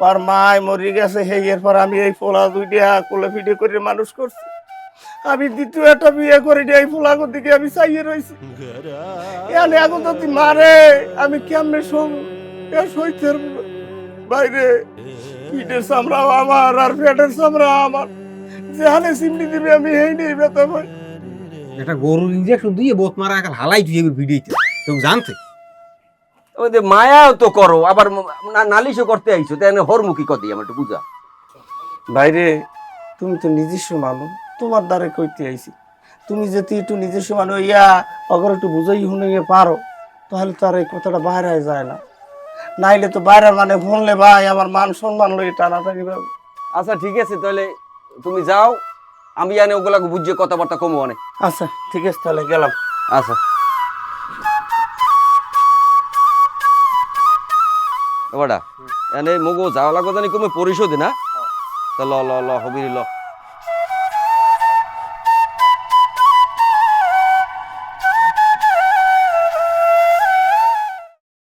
ওর মায় মরে গেছে, এরপর আমি এই পোলা দুইটা কোলে পিঠে করে মানুষ করছি। আমি দ্বিতীয় একটা বিয়ে করে এই পোলাগোর দিকে আমি চাইয়ে রয়েছি। এখন তো তুই মারে আমি কেমনে সইতের বাইরে পিঠের চামড়াও আমার আর পেটের চামড়া আমার, যেখানে চিমনি দিবে আমি এই নেই ব্যথা ভাই। একটা গরুর ইঞ্জেকশন দিয়ে বোত মারা একাল হালাই তুই ভিডিওতে তোকে জানতে ওই যে মায়াও তো করো, আবার নালিশও করতে আইছো, তাই হরমুখী কদি আমার একটু বুঝা। ভাইরে তুমি তো নিজস্ব মানুষ, তোমার দ্বারে কইতে আইছি। তুমি যদি একটু নিজস্ব মানুষ ইয়া অগর একটু বুঝাই শুনে পারো, তাহলে তো আর এই কথাটা বাইরে যায় না। নাইলে তো বাইরে মানে শুনলে ভাই আমার মান সম্মান লই টানাটানি পাবে। আচ্ছা ঠিক আছে, তাহলে তুমি যাও, আমি জানি ওগুলাকে বুঝিয়ে কথাবার্তা কমো অনেক। আচ্ছা ঠিক আছে, তাহলে গেলাম। আচ্ছা এবারটা এনে মগো যাওয়া লাগো জানি কমে পরিশোধে না, তা ল ল ল হবি ল।